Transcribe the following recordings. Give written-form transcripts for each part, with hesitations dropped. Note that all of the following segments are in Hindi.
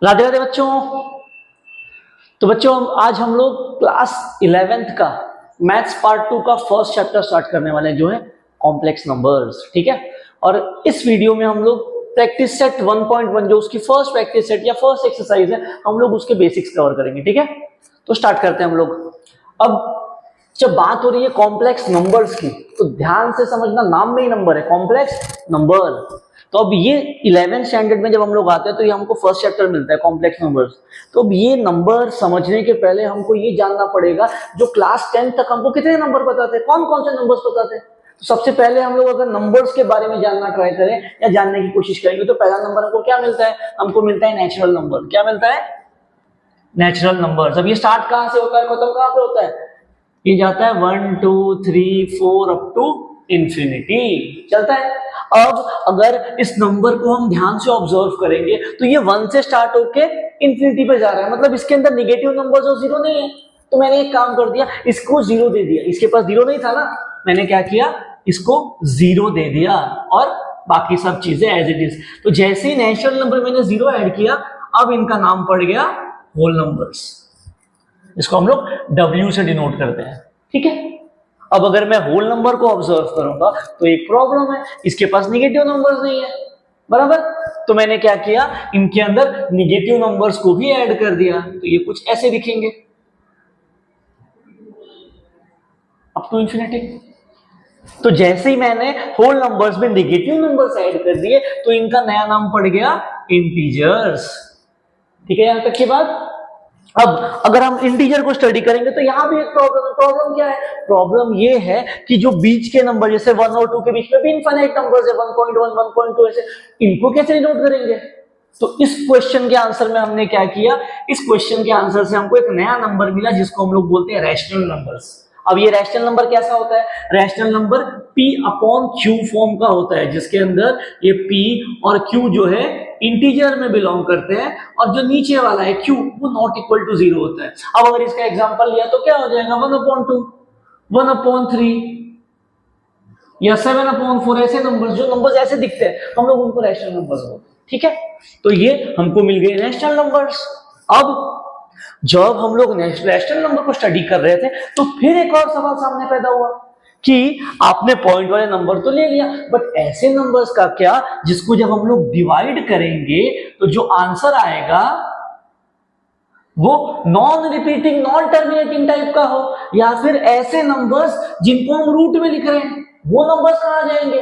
राधे राधे बच्चों। तो बच्चों आज हम लोग क्लास 11th का मैथ्स पार्ट 2 का फर्स्ट चैप्टर स्टार्ट करने वाले हैं, जो है कॉम्प्लेक्स नंबर्स। ठीक है, और इस वीडियो में हम लोग प्रैक्टिस सेट 1.1 जो उसकी फर्स्ट प्रैक्टिस सेट या फर्स्ट एक्सरसाइज है, हम लोग उसके बेसिक्स कवर करेंगे। ठीक है, तो स्टार्ट करते हैं हम लोग। अब जब बात हो रही है कॉम्प्लेक्स नंबर्स की, तो ध्यान से समझना, नाम में ही नंबर है, कॉम्प्लेक्स नंबर। तो अब ये 11th स्टैंडर्ड में जब हम लोग आते हैं तो ये हमको फर्स्ट चैप्टर मिलता है कॉम्प्लेक्स नंबर्स। तो अब ये नंबर समझने के पहले हमको ये जानना पड़ेगा, जो क्लास 10 तक हमको कितने नंबर पता थे, कौन कौन से नंबर्स पता थे। तो सबसे पहले हम लोग अगर नंबर्स के बारे में जानना ट्राई करें या जानने की कोशिश करेंगे, तो पहला नंबर हमको क्या मिलता है, हमको मिलता है नेचुरल नंबर। क्या मिलता है? Natural number. अब ये स्टार्ट कहां से होता है, खत्म कहां पे होता है? ये जाता है 1 2 3 4 अप टू इंफिनिटी चलता है। अब अगर इस नंबर को हम ध्यान से ऑब्जर्व करेंगे तो ये 1 से स्टार्ट होके इंफिनिटी पे जा रहा है, मतलब इसके अंदर नेगेटिव नंबर्स और जीरो नहीं है। तो मैंने एक काम कर दिया, इसको जीरो दे दिया। इसके पास जीरो नहीं था ना, मैंने क्या किया, इसको जीरो दे दिया और बाकी सब चीजें एज इट इज। तो जैसे ही नेचुरल नंबर मैंने जीरो ऐड किया, अब इनका नाम पड़ गया होल नंबर्स। इसको हम लोग W से डिनोट करते हैं। ठीक है, अब अगर मैं होल नंबर को ऑब्जर्व करूंगा तो एक प्रॉब्लम है, इसके पास नेगेटिव नंबर्स नहीं है, बराबर। तो मैंने क्या किया, इनके अंदर नेगेटिव नंबर्स को भी ऐड कर दिया, तो ये कुछ ऐसे दिखेंगे अप टू इंफिनिटी। तो जैसे ही मैंने होल नंबर्स में नेगेटिव नंबर्स ऐड कर दिए, तो इनका नया नाम पड़ गया इंटीजर्स। ठीक है, यहां तक की बात। अब अगर हम इंटीजर को स्टडी करेंगे तो यहां भी एक प्रॉब्लम है। प्रॉब्लम क्या है? प्रॉब्लम ये है कि जो बीच के नंबर, जैसे 1 और 2 के बीच में भी इनफाइनाइट नंबर्स है, 1.1 1.2 ऐसे, इनको कैसे नोट करेंगे? तो इस क्वेश्चन के आंसर में हमने क्या किया, इस क्वेश्चन के आंसर से हमको एक नया नंबर मिला जिसको हम लोग बोलते हैं रैशनल नंबर्स। अब ये रैशनल नंबर कैसा होता है? Rational number P upon Q form का होता है, जिसके अंदर ये P और Q जो है इंटीजर में बिलोंग करते हैं, और जो नीचे वाला है Q वो नॉट इक्वल टू जीरो होता है। अब अगर इसका एग्जांपल लिया तो क्या हो जाएगा, 1/2, 1/3 या 7/4, ऐसे नंबर्स, जो नंबर्स ऐसे दिखते हैं हम लोग उनको रैशनल नंबर्स बोलते हैं। ठीक है, तो ये हमको मिल गए रैशनल नंबर्स। अब जब हम लोग रैशनल नंबर को स्टडी कर रहे थे तो फिर एक और सवाल सामने पैदा हुआ कि आपने पॉइंट वाले नंबर तो ले लिया, बट ऐसे नंबर्स का क्या जिसको जब हम लोग डिवाइड करेंगे तो जो आंसर आएगा वो non repeating, non terminating type का हो, या फिर ऐसे नंबर्स जिनको हम रूट में लिख रहे हैं वो नंबर्स कहां जाएंगे?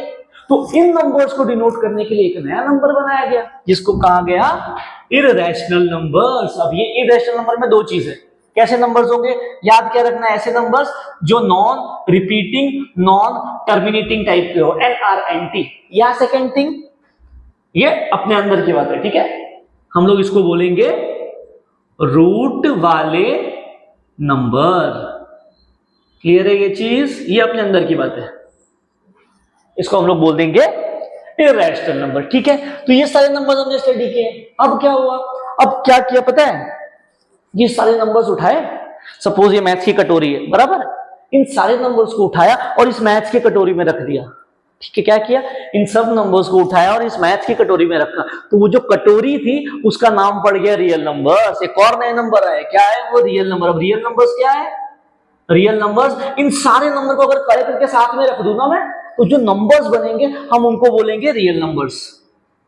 तो इन नंबर्स को डिनोट करने के लिए एक नया नंबर बनाया गया जिसको कहा गया इररेशनल नंबर्स। अब ये इररेशनल नंबर में दो चीज है। कैसे नंबर्स होंगे? याद क्या रखना, ऐसे नंबर्स जो non repeating, non terminating type के हो, NRNT। या सेकेंड थिंग, ये अपने अंदर की बात है। ठीक है, हम लोग इसको बोलेंगे रूट वाले नंबर। क्लियर है ये चीज? ये अपने अंदर की बात है, इसको हम लोग बोल देंगे इररेशनल नंबर। ठीक है, तो ये सारे नंबर्स हमने स्टडी किए। अब क्या हुआ, अब क्या किया पता है, ये सारे नंबर्स उठाए, सपोज ये मैथ्स की कटोरी है, बराबर, इन सारे नंबर्स को उठाया और इस मैथ्स की कटोरी में रख दिया। ठीक है, क्या किया, इन सब नंबर्स को उठाया और इस मैथ्स की कटोरी में रखा, तो वो जो कटोरी थी उसका नाम पड़ गया रियल नंबर्स। एक और नया नंबर है, क्या है वो? Real number. अब रियल नंबर्स क्या है? रियल नंबर्स, इन सारे नंबर को अगर खड़े करके साथ में रख दूं ना मैं, तो जो नंबर्स बनेंगे हम उनको बोलेंगे रियल नंबर्स।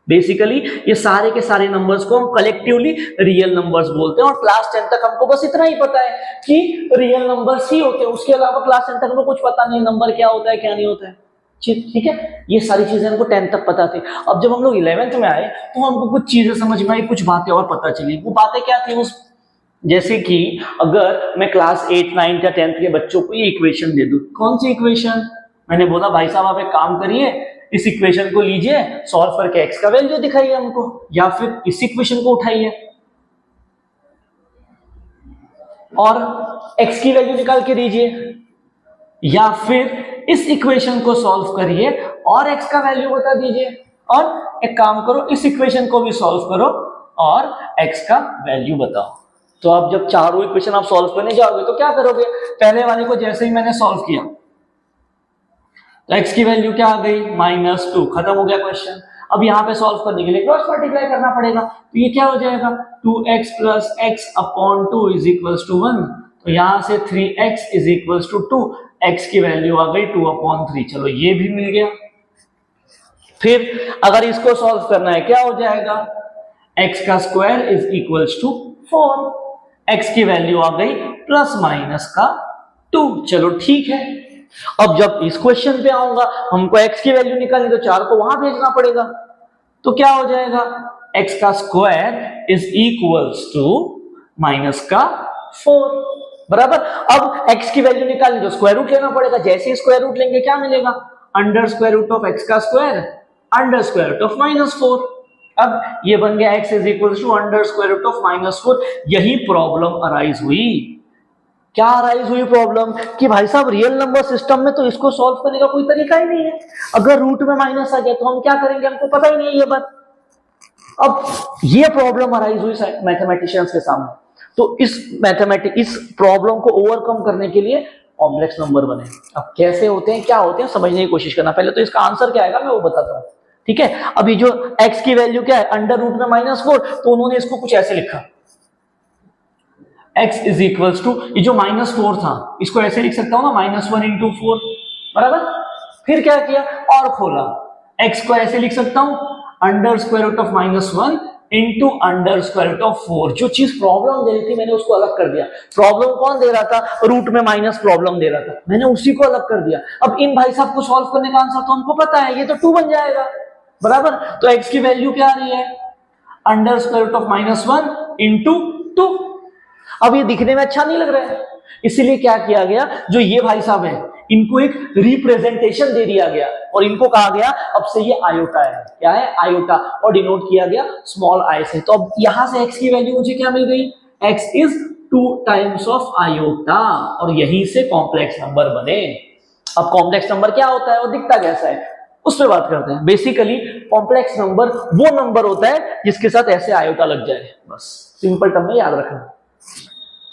बेसिकली ये सारे के सारे नंबर्स को हम कलेक्टिवली रियल नंबर्स बोलते हैं। और क्लास 10 तक हमको बस इतना ही पता है कि रियल नंबर्स ही होते हैं, उसके अलावा क्लास 10 तक हमें कुछ पता नहीं नंबर क्या होता है क्या नहीं होता है। ठीक है, ये सारी चीजें हमको 10 तक पता थी। अब जब हम लोग 11th में आए तो हमको कुछ चीजें समझ में आई, कुछ बातें और पता चली। वो बातें क्या थी? उस जैसे कि अगर मैं क्लास 8 9 या 10 के बच्चों को ये इक्वेशन दे दूं, कौन सी इक्वेशन? मैंने बोला भाई साहब आप एक काम करिए, इस इक्वेशन को लीजिए, सॉल्व करके एक्स का वैल्यू दिखाइए हमको, या फिर इस इक्वेशन को उठाइए और एक्स की वैल्यू निकाल के दीजिए, या फिर इस इक्वेशन को सॉल्व करिए और एक्स का वैल्यू बता दीजिए, और एक काम करो इस इक्वेशन को भी सॉल्व करो और एक्स का वैल्यू बताओ। तो अब जब चारों इक्वेशन आप सॉल्व करने जाओगे तो क्या करोगे? पहले वाले को जैसे ही मैंने सॉल्व किया तो एक्स की वैल्यू क्या आ गई? -2, खत्म हो गया क्वेश्चन। अब यहाँ पे सॉल्व करने के लिए क्रॉस मल्टीप्लाई करना पड़ेगा, तो ये क्या हो जाएगा 2x plus X upon 2 is equals to 1, तो यहाँ से 3x is equals to 2, x की वैल्यू आ गई 2 अपॉन 3, चलो ये भी मिल गया। फिर अगर इसको सॉल्व करना है क्या हो जाएगा, x का square is equals to 4, x की वैल्यू आ गई प्लस माइनस का 2, चलो ठीक है। अब जब इस क्वेश्चन पे आऊंगा हमको x की वैल्यू निकालनी, तो 4 को वहां भेजना पड़ेगा, तो क्या हो जाएगा x का square is equals to minus का 4, बराबर। अब x की वैल्यू निकालनी तो स्क्वायर रूट लेना पड़ेगा, जैसे ही स्क्वायर रूट लेंगे क्या मिलेगा, under square root of x का square under square root of -4। अब ये बन गया x is equals to under square root of -4। यही प्रॉब्लम अराइज हुई। क्या अराइज हुई प्रॉब्लम कि भाई साहब रियल नंबर सिस्टम में तो इसको सॉल्व करने का कोई तरीका ही नहीं है, अगर रूट में माइनस आ गया तो हम क्या करेंगे, हमको पता ही नहीं है ये बात। अब ये प्रॉब्लम अराइज हुई मैथमेटिशियंस के सामने, तो इस प्रॉब्लम को ओवरकम करने के लिए कॉम्प्लेक्स नंबर बने। अब कैसे होते हैं क्या होते हैं समझने की कोशिश करना, पहले तो इसका आंसर क्या आएगा मैं वो बताता हूँ, ठीक है। अभी जो x की वैल्यू क्या है अंडर रूट में -4, तो उन्होंने इसको कुछ ऐसे लिखा, x इज इक्वल्स टू, ये जो -4 था इसको ऐसे लिख सकता हूं ना -1 इंटू 4, बराबर। फिर क्या किया और खोला, x को ऐसे लिख सकता हूं under square root of -1 into under square root of 4। जो चीज प्रॉब्लम दे रही थी मैंने उसको अलग कर दिया। प्रॉब्लम कौन दे रहा था, रूट में माइनस प्रॉब्लम दे रहा था, मैंने उसी को अलग कर दिया। अब इन भाई साहब को सॉल्व करने का आंसर तो हमको पता है, ये तो 2 बन जाएगा, बराबर। तो x की वैल्यू क्या आ रही है under square root of -1 into 2। अब ये दिखने में अच्छा नहीं लग रहा है, इसीलिए क्या किया गया, जो ये भाई साहब है इनको एक रिप्रेजेंटेशन दे दिया गया और इनको कहा गया अब से ये आयोटा है, क्या है आयोटा, और डिनोट किया गया स्मॉल आई से। तो अब यहां से x की वैल्यू मुझे क्या मिल गई, x is 2 times of iota, और यहीं से कॉम्प्लेक्स नंबर बने। अब कॉम्प्लेक्स नंबर क्या होता है, वो दिखता कैसा है, उस पर बात करते हैं। बेसिकली कॉम्प्लेक्स नंबर वो नंबर होता है जिसके साथ ऐसे आयोटा लग जाए, बस सिंपल टर्म में याद रखना।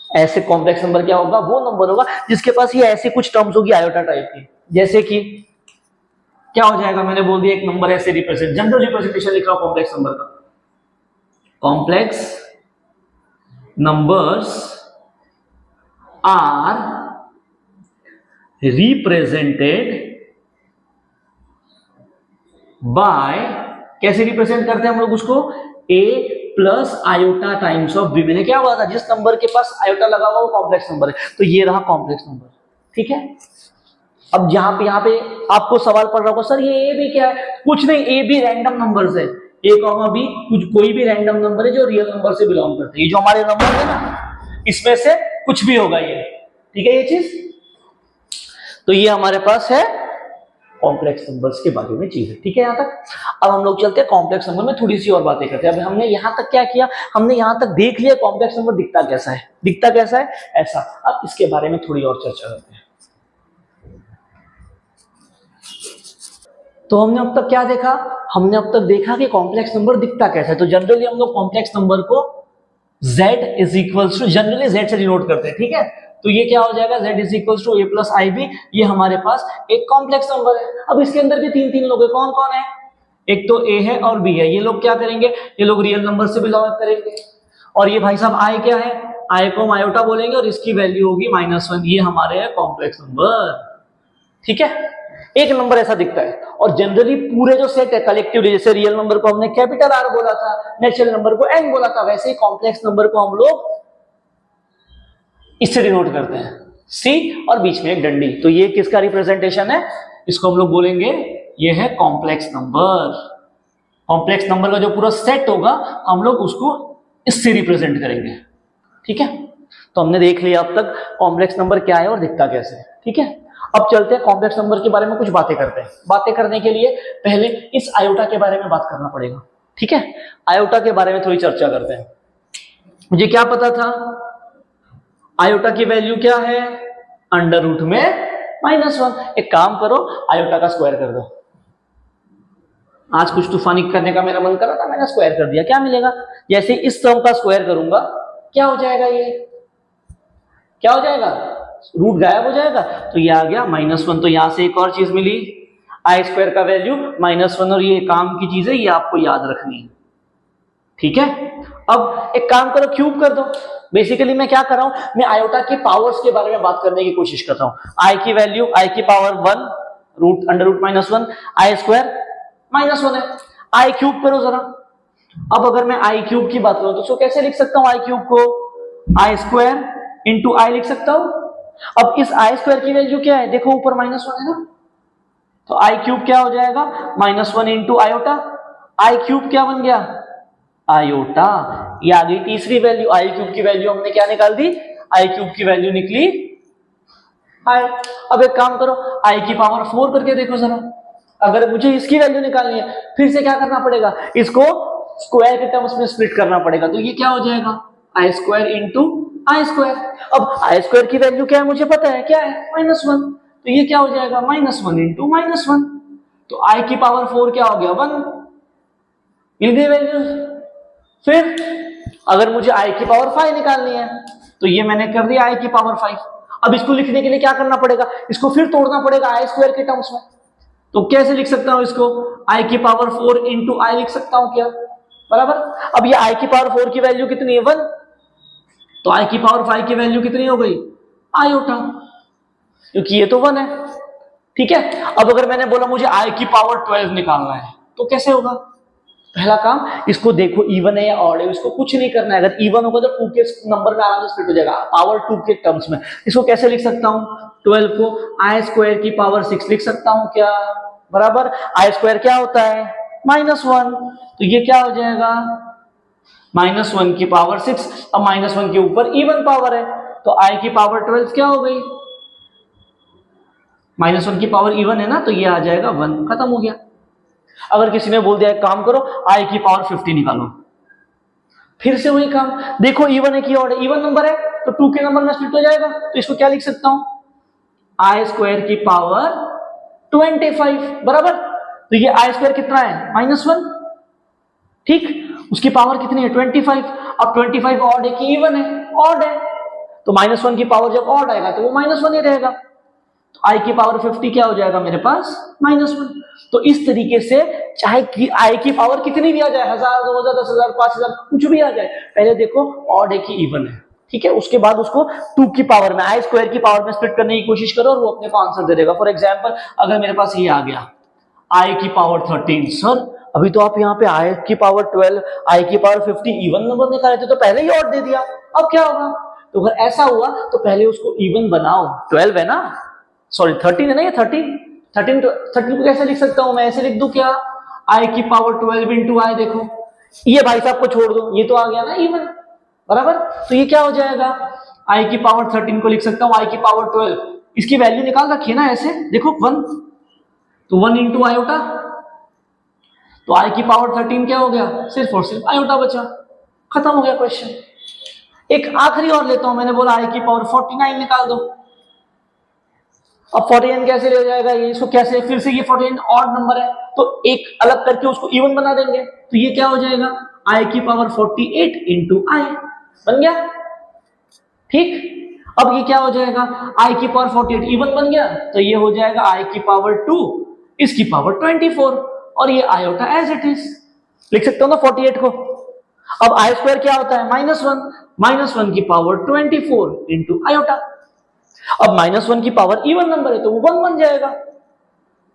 ऐसे कॉम्प्लेक्स नंबर क्या होगा, वो नंबर होगा जिसके पास ये ऐसे कुछ टर्म्स होगी आयोटा टाइप की, जैसे कि क्या हो जाएगा, मैंने बोल दिया एक नंबर ऐसे रिप्रेजेंट, जनरल रिप्रेजेंटेशन लिख रहा हूं कॉम्प्लेक्स नंबर का, complex numbers are represented by, कैसे रिप्रेजेंट करते हैं हम लोग उसको, a plus iota times of b। मैंने क्या बोला था, जिस नंबर के पास आयोटा लगा हुआ वो कॉम्प्लेक्स नंबर है, तो ये रहा कॉम्प्लेक्स नंबर, ठीक है। अब यहाँ पे आपको सवाल पड़ रहा होगा सर ये a भी क्या है, कुछ नहीं, a भी रैंडम नंबर्स है, a कॉमा b कुछ कोई भी रैंडम नंबर है जो रियल नंबर से बिलोंग करते हैं। ये जो हमारे नंबर है ना इसमें से कुछ भी होगा ये, ठीक है ये चीज। तो ये हमारे पास है कॉम्प्लेक्स नंबर्स के बारे में चीज है, ठीक है यहां तक। अब हम लोग चलते हैं कॉम्प्लेक्स नंबर में थोड़ी सी और बातें करते हैं। अब हमने यहां तक क्या किया, हमने यहां तक देख लिया कॉम्प्लेक्स नंबर दिखता कैसा है, दिखता कैसा है ऐसा। अब इसके बारे में थोड़ी और चर्चा करते हैं। तो हमने अब तक क्या देखा, हमने अब तक देखा कि कॉम्प्लेक्स नंबर दिखता कैसा है। तो जनरली हम लोग कॉम्प्लेक्स नंबर को z is equals to, generally z से डिनोट करते हैं, ठीक है। तो ये क्या हो जाएगा, z is equals to a plus I B, ये हमारे पास एक कॉम्प्लेक्स नंबर है। अब इसके अंदर भी तीन लोग हैं, कौन कौन है, एक तो a है और b है, ये लोग क्या करेंगे, ये लोग रियल नंबर से बिलोंग करेंगे। और ये भाई साहब i क्या है, i को हम आयोटा बोलेंगे और इसकी वैल्यू होगी -1, ये हमारे है कॉम्प्लेक्स नंबर, ठीक है। एक नंबर ऐसा दिखता है। और जनरली पूरे जो सेट है कलेक्टिवली, जैसे रियल नंबर को हमने कैपिटल R बोला था, नेचुरल नंबर को n बोला था, वैसे ही कॉम्प्लेक्स नंबर को हम लोग इससे डिनोट करते हैं, C और बीच में एक डंडी। तो ये किसका रिप्रेजेंटेशन है, इसको हम लोग बोलेंगे ये है कॉम्प्लेक्स नंबर। कॉम्प्लेक्स नंबर का जो पूरा सेट होगा हम लोग उसको इससे रिप्रेजेंट करेंगे, ठीक है। तो हमने देख लिया अब तक कॉम्प्लेक्स नंबर क्या है और दिखता कैसे है, ठीक है। अब चलते हैं कॉम्प्लेक्स नंबर के बारे में कुछ बातें करते हैं। बातें करने के लिए पहले इस आयोटा के बारे में बात करना पड़ेगा, ठीक है। आयोटा के बारे में थोड़ी चर्चा करते हैं। मुझे क्या पता था, आयोटा की वैल्यू क्या है, अंडर रूट में -1। एक काम करो, आयोटा का स्क्वायर कर दो। आज कुछ तूफानी करने का मेरा मन कर रहा था, मैंने स्क्वायर कर दिया, क्या मिलेगा, जैसे इस टर्म का स्क्वायर करूंगा क्या हो जाएगा, ये क्या हो जाएगा, रूट गायब हो जाएगा, तो ये आ गया -1। तो यहां से एक और चीज मिली, आई स्क्वायर का वैल्यू -1 और ये काम की चीज है, ये आपको याद रखनी है, ठीक है। अब एक काम करो, क्यूब कर दो। बेसिकली मैं क्या कर रहा हूं, मैं आयोटा के पावर्स के बारे में बात करने की कोशिश कर रहा हूं। आई की वैल्यू आई की पावर 1 रूट अंडर रूट -1, आई स्क्वायर -1 है, आई क्यूब करो जरा। अब अगर मैं आई क्यूब की बात करूं तो कैसे लिख सकता हूं आई क्यूब को, आई स्क्वायर इंटू आई लिख सकता हूं। अब इस आई स्क्वायर की वैल्यू क्या है, देखो ऊपर -1 है ना, तो आई क्यूब क्या हो जाएगा, -1 इंटू आयोटा। आई क्यूब क्या बन गया, आयोटा। ये आ गई तीसरी वैल्यू, आई क्यूब की वैल्यू हमने क्या निकाल दी, आई क्यूब की वैल्यू निकली आई। अब एक काम करो, आई की पावर 4 करके देखो जरा। अगर मुझे इसकी वैल्यू निकालनी है, फिर से क्या करना पड़ेगा, इसको स्क्वायर के टर्म्स में स्प्लिट करना पड़ेगा। तो ये क्या हो जाएगा, आई स्क्वायर इंटू आई स्क्वायर। अब आई स्क्वायर की वैल्यू क्या है मुझे पता है, क्या है, -1। तो ये क्या हो जाएगा, -1 इंटू -1। तो आई की पावर 4 क्या हो गया, 1। मिल गई वैल्यू। फिर अगर मुझे आई की पावर 5 निकालनी है, तो ये मैंने कर दिया आई की पावर 5। अब इसको लिखने के लिए क्या करना पड़ेगा, इसको फिर तोड़ना पड़ेगा आई स्क्वायर के टर्म्स में। तो कैसे लिख सकता हूं इसको, आई की पावर 4 इंटू आई लिख सकता हूं क्या, बराबर। अब ये आई की पावर 4 की वैल्यू कितनी है, 1। तो आई की पावर 5 की वैल्यू कितनी हो गई, आयोटा, क्योंकि ये तो 1 है, ठीक है। अब अगर मैंने बोला मुझे आई की पावर 12 निकालना है, तो कैसे होगा, पहला काम इसको देखो इवन है या ऑड है, इसको कुछ नहीं करना है। अगर इवन होगा तो 2 के नंबर में आराम से स्प्लिट हो जाएगा, पावर 2 के टर्म्स में। इसको कैसे लिख सकता हूं, 12 को आई स्क्वायर की पावर 6 लिख सकता हूं क्या, बराबर। आई स्क्वायर क्या होता है, -1। तो ये क्या हो जाएगा, -1 की पावर 6। अब -1 के ऊपर इवन पावर है, तो आई की पावर 12 क्या हो गई, -1 की पावर इवन है ना, तो ये आ जाएगा 1, खत्म हो गया। अगर किसी ने बोल दिया एक काम करो, आई की पावर 50 निकालो, फिर से वही काम, देखो इवन है कि ऑड है, इवन नंबर है तो 2 के नंबर में स्प्लिट हो जाएगा। तो इसको क्या लिख सकता हूं, आई स्क्वायर की पावर 25, बराबर। तो ये आई स्क्वायर कितना है, -1, ठीक। उसकी पावर कितनी है, 25। अब 25 ऑड है कि इवन है, ऑड है, तो -1 की पावर जब ऑड आएगा तो वो -1 ही रहेगा। तो आई की पावर 50 क्या हो जाएगा मेरे पास, -1। तो इस तरीके से चाहे कि आई की पावर कितनी भी आ जाए, 1000, 2000, 10,000, 5000, कुछ भी आ जाए, पहले देखो ऑड है कि इवन है, ठीक है। उसके बाद उसको 2 की पावर में, आई स्क्वायर की पावर में स्प्लिट करने की कोशिश करो और वो अपने को आंसर दे देगा। फॉर एग्जांपल अगर मेरे पास ये आ गया आई की पावर 13, सर अभी तो आप यहाँ पे आई की पावर 12, आई की पावर 50 इवन नंबर निकाले थे, तो पहले ही ऑड दे दिया, अब क्या होगा। तो अगर ऐसा हुआ तो पहले उसको इवन बनाओ, 12 है ना, सॉरी 13 है ना, ये 13 को कैसे लिख सकता हूं मैं, ऐसे लिख दूं क्या, आई की पावर 12 इंटू आई। देखो ये भाई साहब को छोड़ दो, ये तो आ गया ना इवन, बराबर। तो ये क्या हो जाएगा, आई की पावर 13 को लिख सकता हूं आई की पावर 12, इसकी वैल्यू निकाल रखी है ना ऐसे, देखो 1, तो 1 इंटू आयोटा। तो आई की पावर 13 क्या हो गया, सिर्फ और सिर्फ आयोटा बचा, खत्म हो गया क्वेश्चन। एक आखिरी और लेता हूं, मैंने बोला आई की पावर 49 निकाल दो। अब 49 कैसे ले जाएगा ये, इसको कैसे, फिर से ये 49 ऑड नंबर है तो एक अलग करके उसको इवन बना देंगे। तो ये क्या हो जाएगा, आई की पावर 48 इंटू आई, बन गया, ठीक। अब ये क्या हो जाएगा, आई की पावर 48 इवन बन गया, तो ये हो जाएगा आई की पावर 2, इसकी पावर 24, और ये आयोटा एज इट इज लिख सकता हूं ना 48 को। अब आई स्क्वायर क्या होता है, -1 की पावर 24 इंटू आयोटा। अब -1 की पावर इवन नंबर है तो वो 1 बन जाएगा,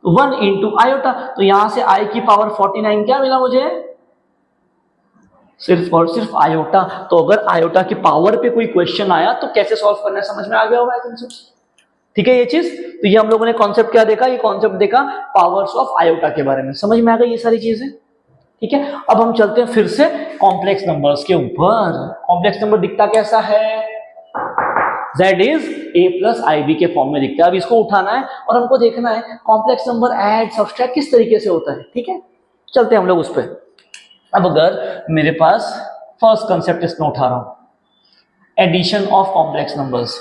1 इंटू आयोटा। तो यहां से आई की पावर 49 क्या मिला मुझे, सिर्फ और सिर्फ आयोटा। तो अगर आयोटा की पावर पे कोई क्वेश्चन आया तो कैसे सॉल्व करना है समझ में आ गया होगा आई थिंक सो, ठीक है ये चीज। तो ये हम लोगों ने कॉन्सेप्ट क्या देखा, ये कॉन्सेप्ट देखा पावर्स ऑफ आयोटा के बारे में, समझ में आ गई ये सारी चीजें, ठीक है। अब हम चलते हैं फिर से कॉम्प्लेक्स नंबर्स के ऊपर। कॉम्प्लेक्स नंबर दिखता कैसा है, z is a plus IB के फॉर्म में दिखता है। अब इसको उठाना है और हमको देखना है कॉम्प्लेक्स नंबर ऐड सब्सट्रैक्ट किस तरीके से होता है, ठीक है। चलते हैं हम लोग उस पर। अब अगर मेरे पास फर्स्ट कंसेप्ट इसमें उठा रहा हूं, addition of complex numbers,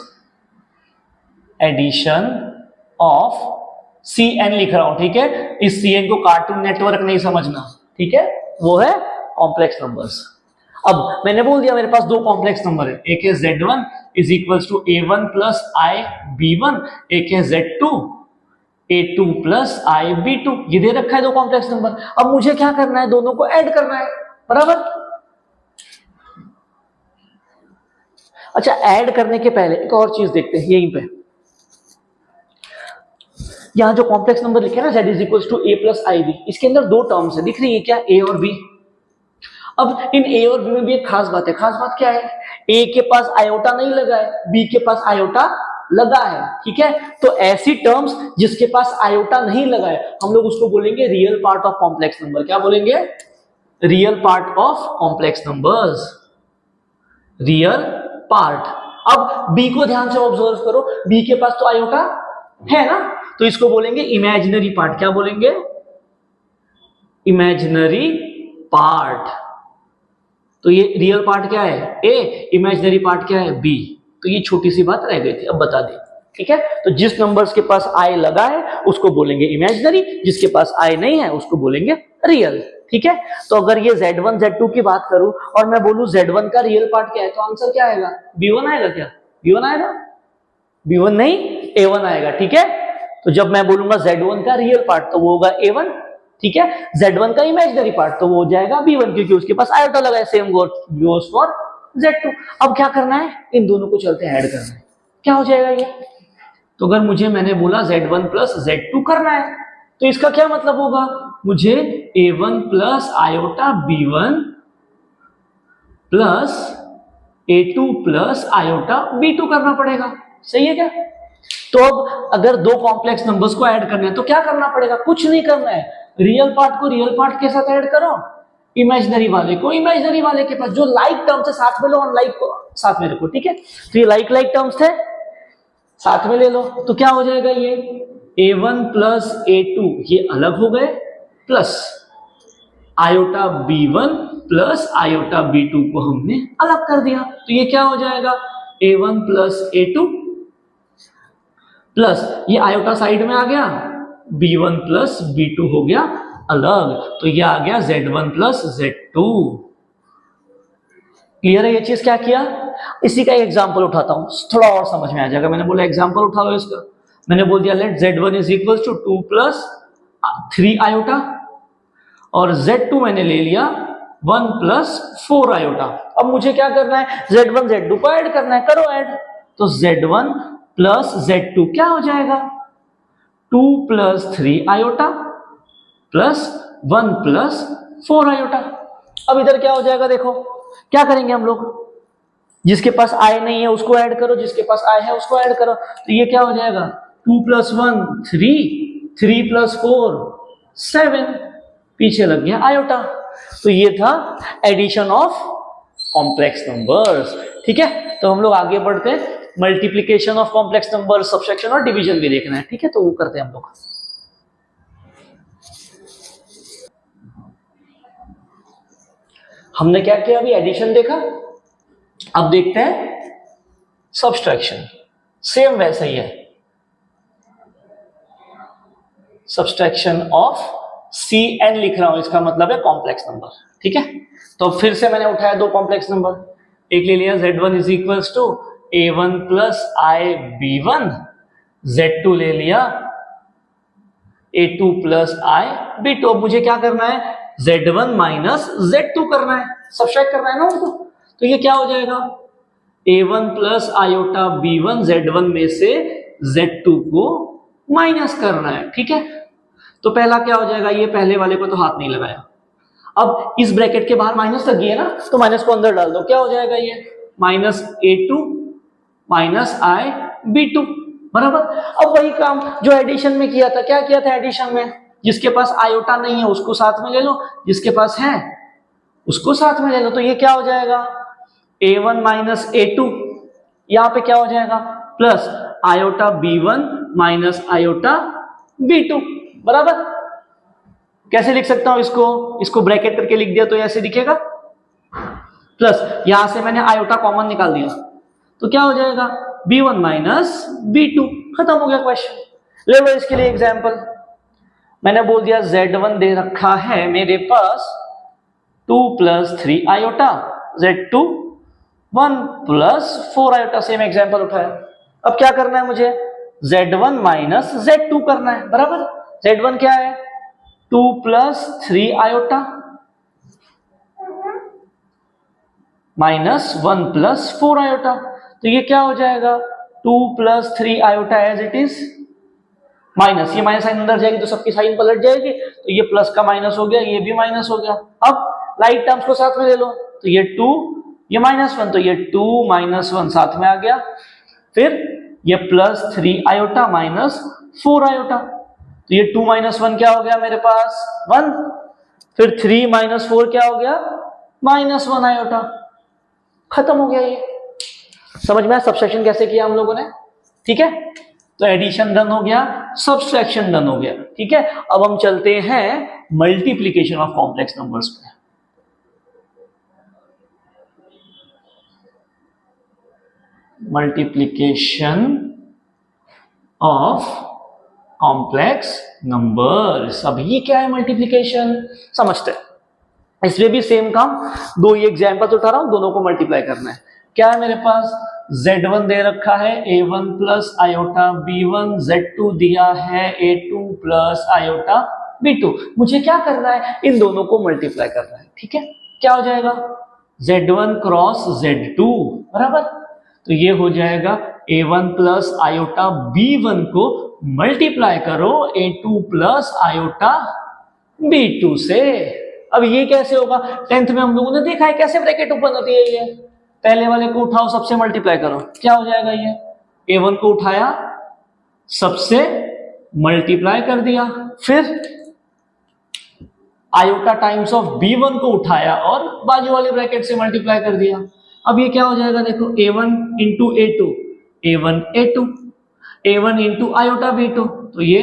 addition of CN लिख रहा हूं, ठीक है। इस CN को कार्टून नेटवर्क नहीं समझना, ठीक है, वो है कॉम्प्लेक्स नंबर्स। अब मैंने बोल दिया मेरे पास दो कॉम्प्लेक्स नंबर है, एक है Z1 is equals to A1 plus I B1, एक है Z2 A2 प्लस IB2, ये दे रखा है दो कॉम्प्लेक्स नंबर। अब मुझे क्या करना है, दोनों को ऐड करना है, बराबर। अच्छा, ऐड करने के पहले एक और चीज देखते हैं यहीं पे। यहां जो कॉम्प्लेक्स नंबर लिखे ना z is equal to a plus IB, इसके अंदर दो टर्म्स है, दिख रही है क्या, a और b। अब इन a और b में भी एक खास बात है। खास बात क्या है, a के पास आयोटा नहीं लगा है, b के पास आयोटा लगा है, ठीक है। तो ऐसी टर्म्स जिसके पास आयोटा नहीं लगा है, हम लोग उसको बोलेंगे real part of complex number. क्या बोलेंगे, real part of complex numbers, real part. अब b को ध्यान से ऑब्जर्व करो, b के पास तो आयोटा है ना, तो इसको बोलेंगे इमेजिनरी पार्ट। क्या बोलेंगे, इमेजिनरी पार्ट। तो ये रियल पार्ट क्या है, a, इमेजिनरी पार्ट क्या है, b। तो ये छोटी सी बात रह गई थी, अब बता दें, ठीक है। तो जिस नंबर्स के पास i लगा है उसको बोलेंगे इमेजिनरी, जिसके पास i नहीं है उसको बोलेंगे रियल, ठीक है। तो अगर ये Z1 Z2 की बात करूं और मैं बोलूं Z1 का रियल पार्ट क्या है, तो आंसर क्या आएगा, B1 आएगा। क्या B1 आएगा, B1 नहीं A1 आएगा, ठीक है। तो जब मैं बोलूंगा Z1 का रियल पार्ट तो वो होगा A1, ठीक है। Z1 का इमेजिनरी पार्ट तो वो हो जाएगा B1, क्योंकि उसके पास आयोटा लगा है। Same goes for Z2। अब क्या करना है, इन दोनों को चलते ऐड करना है। क्या हो जाएगा ये, तो अगर मुझे मैंने बोला Z1 प्लस Z2 करना है, तो इसका क्या मतलब होगा, मुझे A1 plus iota B1 plus A2 plus iota B2 करना पड़ेगा। सही है क्या। तो अब अगर दो कॉम्प्लेक्स नंबर्स को ऐड करना है तो क्या करना पड़ेगा, कुछ नहीं करना है, रियल पार्ट को रियल पार्ट के साथ ऐड करो, इमेजिनरी वाले को इमेजिनरी वाले के पास। जो लाइक टर्म्स है साथ में लो, अनलाइक को साथ में रखो, ठीक है। तो ये लाइक टर्म्स थे, साथ में ले लो, तो क्या हो जाएगा, ये A1 प्लस A2 ये अलग हो गए, plus iota B1 plus iota B2 को हमने अलग कर दिया। तो ये क्या हो जाएगा, A1 प्लस A2 प्लस ये आयोटा साइड में आ गया, B1 प्लस B2 हो गया अलग, तो ये आ गया Z1 प्लस Z2। क्लियर है ये चीज, क्या किया। इसी का एक एग्जांपल उठाता हूं, थोड़ा और समझ में आ जाएगा। मैंने बोला एग्जांपल उठा लो इसका, मैंने बोल दिया let Z1 is equal to 2 plus 3 iota, और Z2 मैंने ले लिया 1 प्लस 4 आयोटा। अब मुझे क्या करना है, Z1 Z2 को ऐड करना है, करो ऐड। तो Z1 प्लस Z2 क्या हो जाएगा, 2 plus 3 iota plus 1 plus 4 iota. अब इधर क्या हो जाएगा, देखो क्या करेंगे हम लोग, जिसके पास i नहीं है उसको ऐड करो, जिसके पास i है उसको ऐड करो। तो ये क्या हो जाएगा, 2 प्लस 1 3, 3 प्लस 4 7, पीछे लग गया आयोटा। तो ये था एडिशन ऑफ कॉम्प्लेक्स नंबर्स, ठीक है। तो हम लोग आगे बढ़ते हैं, multiplication of complex number, subtraction और डिवीजन भी देखना है, ठीक है। तो वो करते हैं हम लोग। हमने क्या किया अभी, एडिशन देखा, अब देखते हैं सबट्रैक्शन। सेम वैसा ही है, सबट्रैक्शन ऑफ Cn लिख रहा हूं, इसका मतलब है कॉम्प्लेक्स नंबर, ठीक है। तो फिर से मैंने उठाया दो कॉम्प्लेक्स नंबर, एक ले लिया Z1 is equals to A1 plus IB1, Z2 ले लिया A2 प्लस IB2। अब मुझे क्या करना है, Z1 माइनस Z2 करना है, सबट्रैक्ट करना है ना उनको। तो ये क्या हो जाएगा, A1 plus iota B1, Z1 में से Z2 को माइनस करना है, ठीक है। तो पहला क्या हो जाएगा, ये पहले वाले को तो हाथ नहीं लगाया। अब इस ब्रैकेट के बाहर माइनस लगी है ना, तो माइनस को अंदर डाल दो, क्या हो जाएगा, ये माइनस A2 माइनस IB2 बराबर। अब वही काम जो एडिशन में किया था, क्या किया था एडिशन में, जिसके पास आयोटा नहीं है उसको साथ में ले लो, जिसके पास है उसको साथ में ले लो। तो ये क्या हो जाएगा, A1 माइनस A2, यहां पे क्या हो जाएगा, plus iota B1 minus iota B2 बराबर। कैसे लिख सकता हूं इसको ब्रैकेट करके लिख दिया तो ऐसे दिखेगा, प्लस यहां से मैंने आयोटा कॉमन निकाल दिया, तो क्या हो जाएगा, B1 माइनस B2, खत्म हो गया क्वेश्चन। ले लो इसके लिए एग्जांपल, मैंने बोल दिया Z1 दे रखा है मेरे पास 2 plus 3 iota, Z2 1 plus 4 iota, same example उठाया। अब क्या करना है मुझे, Z1 माइनस Z2 करना है, बराबर। Z1 क्या है 2 plus 3 iota minus 1 plus 4 iota, तो ये क्या हो जाएगा 2 plus 3 iota as it is, minus ये माइनस साइन अंदर जाएगी तो सबकी साइन पलट जाएगी, तो ये प्लस का माइनस हो गया, ये भी माइनस हो गया। अब लाइट टर्म्स को साथ में ले लो, तो ये 2 ये -1, तो ये 2 -1 साथ में आ गया, फिर ये प्लस 3 आयोटा माइनस 4 आयोटा, तो ये 2 -1 क्या हो गया मेरे पास 1, फिर 3 - 4 क्या हो गया -1 आयोटा, खत्म हो गया। ये समझ में आया सब्सट्रैक्शन कैसे किया हम लोगों ने, ठीक है। तो एडिशन डन हो गया, सब्सट्रैक्शन डन हो गया, ठीक है। अब हम चलते हैं मल्टीप्लिकेशन ऑफ कॉम्प्लेक्स नंबर्स पे। Multiplication of complex numbers. अब ये क्या है मल्टीप्लिकेशन, समझते हैं। इसमें भी सेम काम, दो ही एग्जाम्पल उठा रहा हूं, दोनों को मल्टीप्लाई करना है। क्या है मेरे पास Z1 दे रखा है A1 plus iota B1, Z2 दिया है A2 प्लस आयोटा B2। मुझे क्या करना है, इन दोनों को मल्टीप्लाई करना है, ठीक है। क्या हो जाएगा Z1 क्रॉस Z2 बराबर, तो ये हो जाएगा A1 प्लस आयोटा B1 को मल्टीप्लाई करो A2 प्लस आयोटा B2 से। अब ये कैसे होगा, 10th में हम लोगों ने देखा है कैसे ब्रैकेट ओपन होती है। ये पहले वाले को उठाओ सबसे मल्टीप्लाई करो, क्या हो जाएगा, ये A1 को उठाया सबसे मल्टीप्लाई कर दिया, फिर आयोटा टाइम्स ऑफ B1 को उठाया और बाजू वाले ब्रैकेट से मल्टीप्लाई कर दिया। अब ये क्या हो जाएगा, देखो A1 into A2, A1 A2, A1 into iota B2, तो ये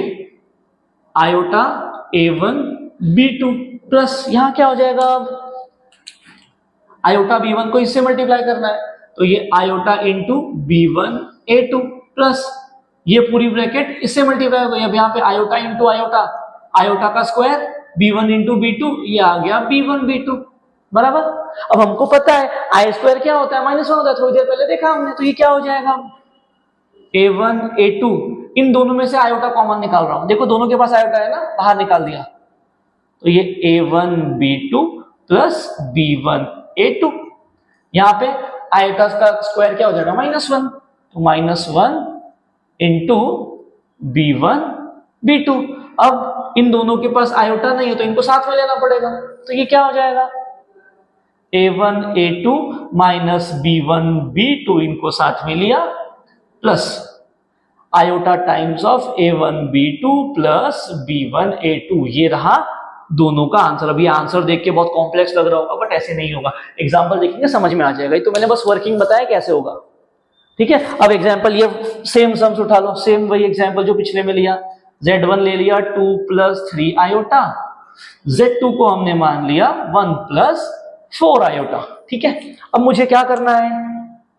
आयोटा A1 B2 प्लस यहां क्या हो जाएगा, अब आयोटा B1 को इससे मल्टीप्लाई करना है, तो ये iota into B1 A2 plus ये पूरी ब्रैकेट इससे मल्टीप्लाई हो गई। अब यहाँ पे आयोटा इंटू आयोटा, आयोटा का स्क्वायर B1 इंटू B2, ये आ गया B1 B2 बराबर। अब हमको पता है आई स्क्वायर क्या होता है -1 होता है, थोड़ी देर पहले देखा हमने, तो ये क्या हो जाएगा A1 A2, इन दोनों में से आयोटा कॉमन निकाल रहा हूं, देखो दोनों के पास आयोटा है ना, बाहर निकाल दिया, तो ये A1 B2 plus B1 A2, यहां पे आयोटा का स्क्वायर क्या हो जाएगा -1, तो -1 इंटू B1 B2। अब इन दोनों के पास आयोटा नहीं है तो इनको साथ में लेना पड़ेगा, तो ये क्या हो जाएगा A1 A2 minus B1 B2, इनको साथ में लिया plus iota times of A1 B2 plus B1 A2, ये रहा दोनों का आंसर। अभी आंसर देख के बहुत कॉम्प्लेक्स लग रहा होगा, बट ऐसे नहीं होगा, एग्जांपल देखेंगे समझ में आ जाएगा। ये तो मैंने बस वर्किंग बताया कैसे होगा, ठीक है। अब एग्जांपल ये सेम सम्स उठा लो, सेम वही एग्जांपल जो पिछले में लिया, Z1 ले लिया 2 प्लस 3 आयोटा, Z2 को हमने मान लिया 1 प्लस 4 आयोटा, ठीक है। अब मुझे क्या करना है,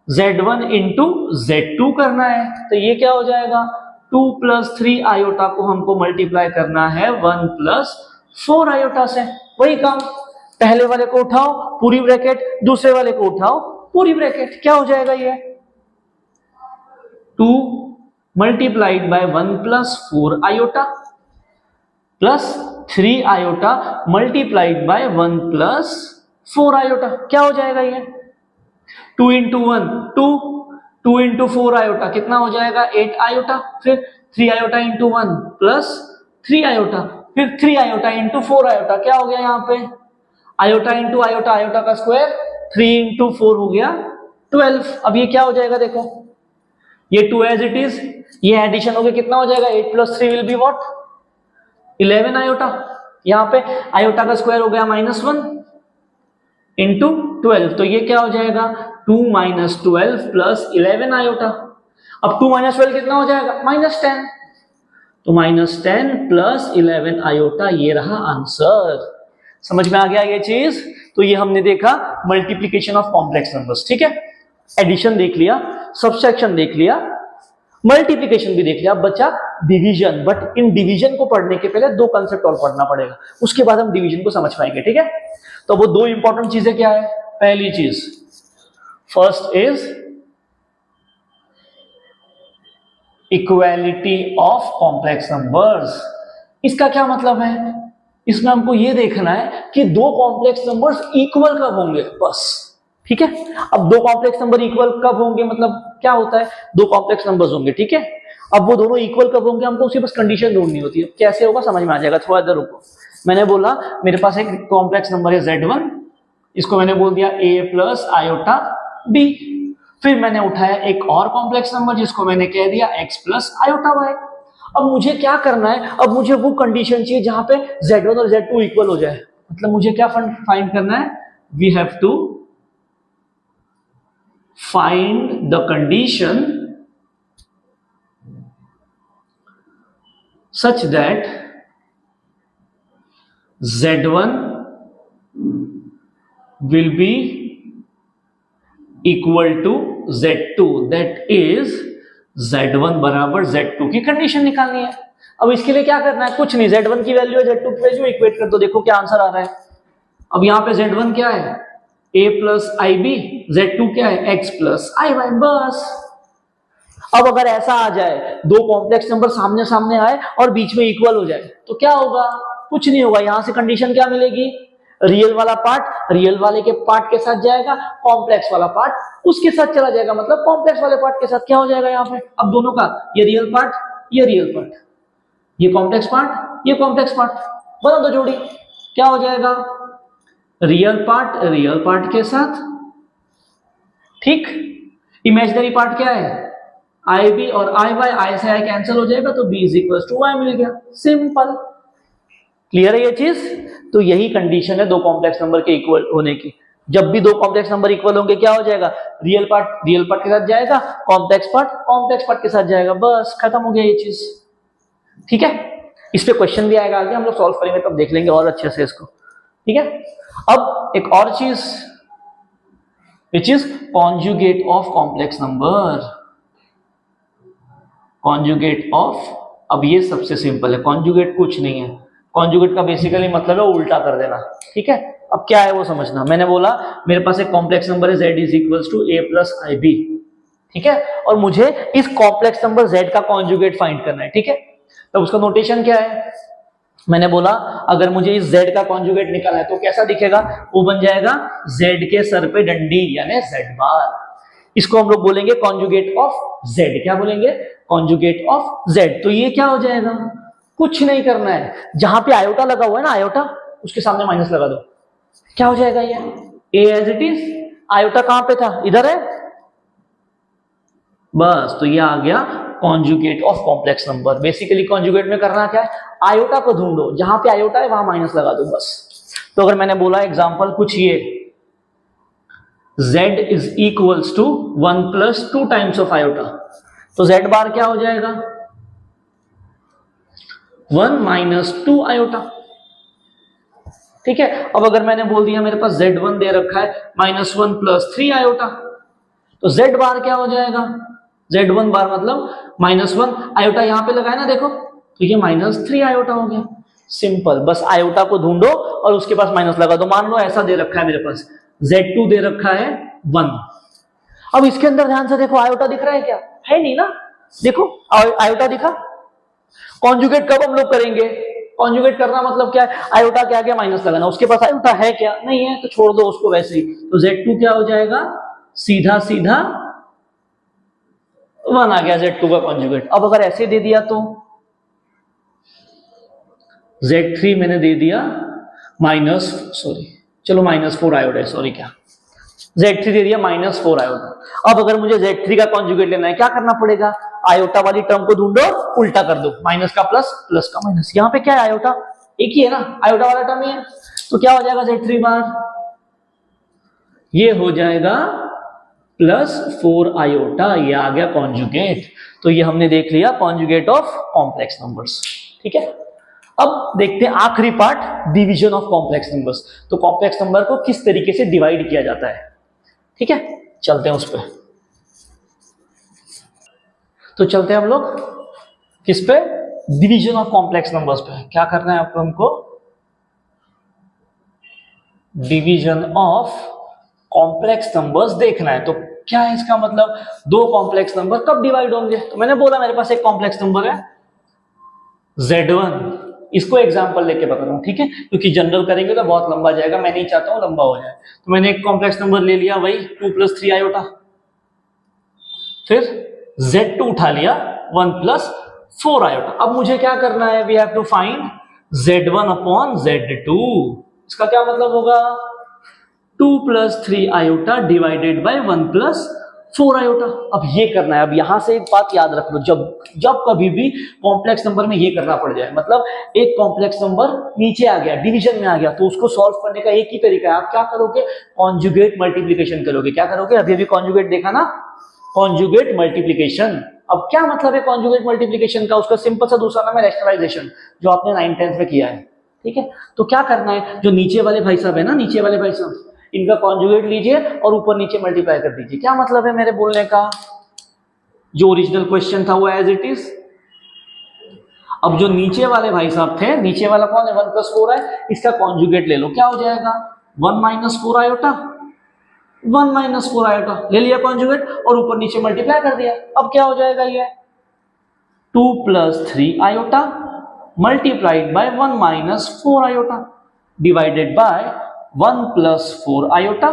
Z1 इंटू Z2 करना है, तो ये क्या हो जाएगा 2 प्लस 3 आयोटा को हमको मल्टीप्लाई करना है 1 प्लस 4 आयोटा से। वही काम, पहले वाले को उठाओ पूरी ब्रैकेट, दूसरे वाले को उठाओ पूरी ब्रैकेट, क्या हो जाएगा ये 2 multiplied by 1 plus 4 iota plus 3 iota multiplied by 1 plus 4 iota, क्या हो जाएगा ये 2 इंटू 1 2, 2 इंटू 4 आयोटा कितना हो जाएगा 8 आयोटा, फिर 3 आयोटा इंटू 1 प्लस 3 आयोटा, फिर 3 आयोटा इंटू 4 आयोटा, क्या हो गया यहाँ पे आयोटा इंटू आयोटा, आयोटा का स्क्वायर 3 इंटू 4 हो गया 12। अब ये क्या हो जाएगा, देखो ये 2 एज इट इज, ये एडिशन हो गया कितना हो जाएगा 8 plus 3 will be what 11 iota, यहाँ पे आयोटा का स्क्वायर हो गया -1 इंटू 12, तो ये क्या हो जाएगा 2 माइनस 12 प्लस 11 आयोटा। अब 2 माइनस 12 कितना हो जाएगा -10, तो -10 प्लस 11 आयोटा, ये रहा आंसर। समझ में आ गया ये चीज। तो ये हमने देखा मल्टीप्लीकेशन ऑफ कॉम्प्लेक्स नंबर्स, ठीक है। एडिशन देख लिया, सब्सट्रैक्शन देख लिया, मल्टीप्लिकेशन भी देख लिया, अब बचा डिवीजन। बट इन डिवीजन को पढ़ने के पहले दो कंसेप्ट और पढ़ना पड़ेगा, उसके बाद हम डिवीजन को समझ पाएंगे, ठीक है। तो वो दो इंपॉर्टेंट चीजें क्या है, पहली चीज first is equality of complex numbers. इसका क्या मतलब है, इसमें हमको ये देखना है कि दो कॉम्प्लेक्स नंबर्स इक्वल कब होंगे, बस। ठीक है, अब दो कॉम्प्लेक्स नंबर इक्वल कब होंगे मतलब क्या होता है, दो कॉम्प्लेक्स नंबर्स होंगे, ठीक है। अब वो दोनों इक्वल कब होंगे, हमको उसकी बस कंडीशन ढूंढनी होती है। कैसे होगा समझ में आ जाएगा, थोड़ा देर रुको। मैंने बोला मेरे पास एक कॉम्प्लेक्स नंबर है Z1, इसको मैंने बोल दिया a प्लस आयोटा b। फिर मैंने उठाया एक और कॉम्प्लेक्स नंबर जिसको मैंने कह दिया x प्लस आयोटा y। अब मुझे क्या करना है, अब मुझे वो कंडीशन चाहिए जहां पे Z1 और Z2 इक्वल हो जाए। मतलब मुझे क्या फाइंड करना है, we have to find the condition such that Z1 will be equal to Z2, that is Z1 बराबर Z2 की कंडीशन निकालनी है। अब इसके लिए क्या करना है, कुछ नहीं, Z1 की वैल्यू Z2 की वैल्यू इक्वेट कर दो, देखो क्या आंसर आ रहा है। अब यहां पे Z1 क्या है, a प्लस IB, Z2 क्या है, x प्लस IY, बस। अब अगर ऐसा आ जाए, दो कॉम्प्लेक्स नंबर सामने सामने आए और बीच में इक्वल हो जाए तो क्या होगा, कुछ नहीं होगा। यहां से कंडीशन क्या मिलेगी, रियल वाला पार्ट रियल वाले के पार्ट के साथ जाएगा, कॉम्प्लेक्स वाला पार्ट उसके साथ चला जाएगा, मतलब कॉम्प्लेक्स वाले पार्ट के साथ क्या हो जाएगा यहाँ पे, अब दोनों का, ये रियल पार्ट ये रियल पार्ट, ये कॉम्प्लेक्स पार्ट ये कॉम्प्लेक्स पार्ट, बना दो जोड़ी, क्या हो जाएगा, रियल पार्ट के साथ, ठीक। इमेजिनरी पार्ट क्या है, IB और IY, I से I कैंसिल हो जाएगा तो B is equal to Y मिल गया, सिंपल। क्लियर है ये चीज। तो यही कंडीशन है दो कॉम्प्लेक्स नंबर के इक्वल होने की। जब भी दो कॉम्प्लेक्स नंबर इक्वल होंगे क्या हो जाएगा, रियल पार्ट के साथ जाएगा, कॉम्प्लेक्स पार्ट के साथ जाएगा, बस खत्म हो गया ये चीज। ठीक है, इस पे क्वेश्चन भी आएगा आगे, हम लोग सॉल्व करेंगे तब देख लेंगे और अच्छे से इसको। ठीक है, अब एक और चीज which is conjugate of complex number. Conjugate of, अब ये सबसे सिंपल है, कॉन्जुगेट कुछ नहीं है, कॉन्जुगेट का बेसिकली मतलब है उल्टा कर देना। ठीक है, अब क्या है वो समझना। मैंने बोला मेरे पास एक कॉम्प्लेक्स नंबर है z is equals to a plus IB, ठीक है, और मुझे इस कॉम्प्लेक्स नंबर z का कॉन्जुगेट फाइंड करना है। ठीक है, तो उसका नोटेशन क्या है, मैंने बोला अगर मुझे इस z का कॉन्जुगेट निकालना है तो कैसा दिखेगा, वो बन जाएगा z के सर पे डंडी यानी z बार। इसको हम लोग बोलेंगे कॉन्जुगेट ऑफ z। क्या बोलेंगे, कॉन्जुगेट ऑफ z। तो ये क्या हो जाएगा, कुछ नहीं करना है, जहां पे आयोटा लगा हुआ है ना, आयोटा, उसके सामने माइनस लगा दो, क्या हो जाएगा ये, a as it is, iota कहां पे था, इधर है, बस। तो ये आ गया conjugate of complex number. Basically conjugate में करना क्या है, आयोटा को ढूंढो, जहां पे आयोटा है वहां माइनस लगा दो, बस। तो अगर मैंने बोला एग्जांपल कुछ ये, z is equals to 1 plus 2 times of iota, तो z बार क्या हो जाएगा, 1 माइनस 2 आयोटा। ठीक है, अब अगर मैंने बोल दिया मेरे पास z1 दे रखा है -1 प्लस 3 आयोटा, तो z बार क्या हो जाएगा, z1 बार मतलब -1 आयोटा यहां पे लगाया ना, देखो, तो ये -3 आयोटा हो गया, सिंपल। बस आयोटा को ढूंढो और उसके पास माइनस लगा दो। मान लो ऐसा दे रखा है मेरे पास, z2 दे रखा है 1। अब इसके अंदर ध्यान से देखो, आयोटा दिख रहा है क्या, है नहीं ना, देखो आयोटा दिखा। कॉन्जुगेट कब हम लोग करेंगे, कॉन्जुगेट करना मतलब क्या है, आयोटा क्या क्या माइनस लगाना, उसके पास आयोटा है क्या, नहीं है, तो छोड़ दो उसको वैसे ही। तो z2 क्या हो जाएगा, सीधा सीधा 1 आ गया z2 का कॉन्जुगेट। अब अगर ऐसे दे दिया तो z3 मैंने दे दिया -4 आयोटा, सॉरी क्या, z3 दे दिया -4 आयोटा। अब अगर मुझे z3 का कॉन्जुगेट लेना है, क्या करना पड़ेगा, आयोटा वाली टर्म को ढूंढो, उल्टा कर दो, माइनस का प्लस, प्लस का माइनस। यहाँ पे क्या है, आयोटा एक ही है ना, आयोटा वाला टर्म ही है, तो क्या हो जाएगा z3 बार, ये हो जाएगा +4 आयोटा, ये आ गया कॉन्जुगेट। तो ये हमने देख लिया कॉन्जुगेट ऑफ कॉम्प्लेक्स नंबर्स। ठीक है, अब देखते हैं आखिरी part, division of complex numbers. तो कॉम्प्लेक्स नंबर को किस तरीके से डिवाइड किया जाता है, ठीक है, चलते हैं उस पर। तो चलते हैं हम लोग किस पे, डिवीजन ऑफ कॉम्प्लेक्स नंबर्स पे। क्या करना है आपको, हमको डिवीजन ऑफ कॉम्प्लेक्स नंबर्स देखना है। तो क्या है इसका मतलब? दो कॉम्प्लेक्स नंबर कब डिवाइड होंगे? तो मैंने बोला मेरे पास एक कॉम्प्लेक्स नंबर है Z1, इसको एग्जांपल लेके बता रहा हूं, ठीक है, क्योंकि जनरल करेंगे तो बहुत लंबा जाएगा, मैं नहीं चाहता हूं लंबा हो जाए। तो मैंने एक कॉम्प्लेक्स नंबर ले लिया, वही 2 + 3 आयोटा, फिर Z2 उठा लिया 1 + 4 आयोटा। अब मुझे क्या करना है? We have to find Z1 upon Z2। इसका क्या मतलब होगा? 2 + 3 आयोटा डिवाइडेड बाय 1 + 4 आयोटा। अब ये करना है। अब यहां से एक बात याद रख लो, जब जब कभी भी कॉम्प्लेक्स नंबर में ये करना पड़ जाए, मतलब एक कॉम्प्लेक्स नंबर नीचे आ गया, डिवीजन में आ गया, तो उसको सॉल्व करने का एक ही तरीका है। आप क्या करोगे? कॉन्जुगेट मल्टीप्लिकेशन करोगे। क्या करोगे? अभी अभी कॉन्जुगेट देखा ना, कॉन्जुगेट मल्टीप्लिकेशन। अब क्या मतलब है कॉन्जुगेट मल्टीप्लिकेशन का? उसका सिंपल सा दूसरा नाम है रैशनलाइजेशन, जो आपने 9th-10th में किया है, ठीक है। तो क्या करना है? जो नीचे वाले भाई साहब है ना, नीचे वाले भाई साहब, इनका कॉन्जुगेट लीजिए और ऊपर नीचे मल्टीप्लाई कर दीजिए। क्या मतलब है मेरे बोलने का? जो ओरिजिनल क्वेश्चन था वो एज इट इज। अब जो नीचे वाले भाई साहब थे, नीचे वाला कौन है? 1 + 4 है, इसका कॉन्जुगेट ले लो। क्या हो जाएगा? 1 - 4 आयोटा, 1 - 4 आयोटा ले लिया कॉन्जुगेट और ऊपर नीचे मल्टीप्लाई कर दिया। अब क्या हो जाएगा? ये 2 + 3 iota multiplied by 1 - 4 iota divided by 1 + 4 iota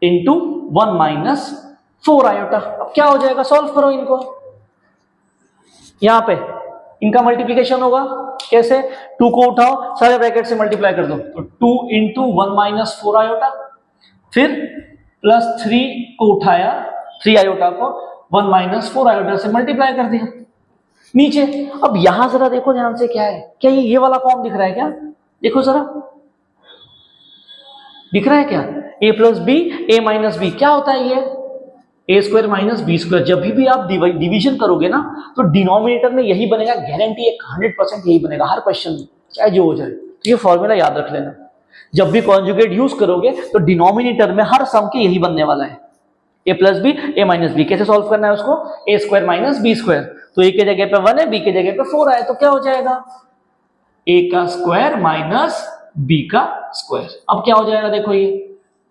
into 1 - 4 iota. अब क्या हो जाएगा? सॉल्व करो इनको। यहां पे इनका मल्टीप्लिकेशन होगा कैसे? 2 को उठाओ, सारे ब्रैकेट से मल्टीप्लाई कर दो, तो 2 × 1 - 4 आयोटा, फिर +3 को उठाया, 3 आयोटा को 1 - 4 आयोटा से मल्टीप्लाई कर दिया नीचे। अब यहां जरा देखो ध्यान से, क्या है? क्या ये वाला फॉर्म दिख रहा है क्या? देखो जरा, दिख रहा है क्या? a + b, a - b क्या होता है? ये a² - b²। जब भी आप डिवीजन करोगे ना, तो डिनोमिनेटर में यही बनेगा, गारंटी है, 100% यही बनेगा हर क्वेश्चन में, चाहे जो हो जाए। तो ये फॉर्मूला याद रख लेना। जब भी कॉन्जुगेट यूज करोगे तो डिनोमिनेटर में हर सम के यही बनने वाला है, a + b, a - b। कैसे सॉल्व करना है उसको? a² - b²। तो a के जगह पे 1 है, b के जगह पे 4 है, तो क्या हो जाएगा? a² - b²। अब क्या हो जाएगा? देखो ये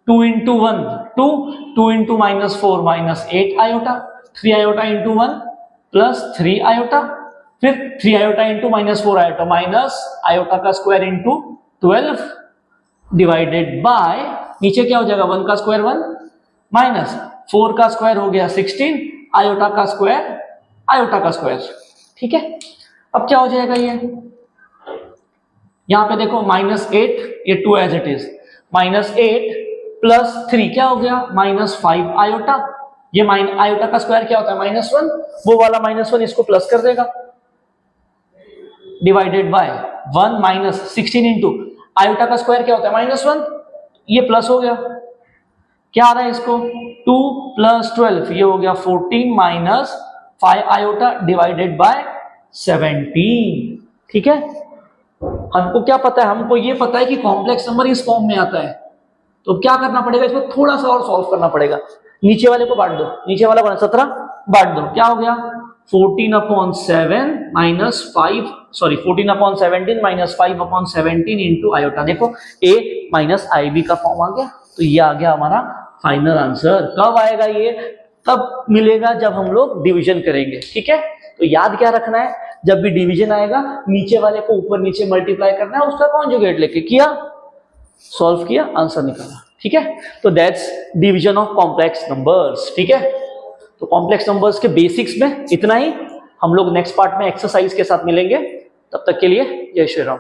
2 × 1 2, 2 × -4 -8 आयोटा, 3 आयोटा × 1 + 3 आयोटा, फिर 3 आयोटा × -4 आयोटा माइनस आयोटा का स्क्वायर × 12 डिवाइडेड बाय, नीचे क्या हो जाएगा? 1 का स्क्वायर 1 माइनस 4 का स्क्वायर हो गया 16, आयोटा का स्क्वायर आयोटा का स्क्वायर, ठीक है। अब क्या हो जाएगा? ये यहां पे देखो -8, ये 2 एज इट इज, -8 + 3 क्या हो गया? -5 आयोटा। ये आयोटा का स्क्वायर क्या होता है? -1, वो वाला -1 इसको प्लस कर देगा डिवाइडेड बाय 1 - 16 × आयोटा का स्क्वायर क्या होता है? -1, ये प्लस हो गया, क्या आ रहा है इसको? 2 + 12, ये हो गया 14 - 5 आयोटा डिवाइडेड बाय 17, ठीक है। हमको क्या पता है? हमको ये पता है कि कॉम्प्लेक्स नंबर इस फॉर्म में आता है, तो क्या करना पड़ेगा? इसको थोड़ा सा और सॉल्व करना पड़ेगा। नीचे वाले को बांट दो, नीचे वाला बना 17 बांट दो, क्या हो गया? 14/7 - 5 सॉरी 14/17 - 5/17 × आयोटा। देखो a - ib का फॉर्म आ गया, तो ये आ गया हमारा फाइनल आंसर। कब आएगा ये? तब मिलेगा जब हम लोग डिवीजन करेंगे, ठीक है। तो याद क्या रखना है? जब भी डिवीजन आएगा, नीचे वाले को ऊपर नीचे मल्टीप्लाई करना है, उसका कॉन्जुगेट लेके किया, सॉल्व किया, आंसर निकाला, ठीक है। तो that's division of complex numbers, ठीक है। तो कॉम्प्लेक्स नंबर्स के बेसिक्स में इतना ही। हम लोग नेक्स्ट पार्ट में एक्सरसाइज के साथ मिलेंगे, तब तक के लिए जय श्री राम।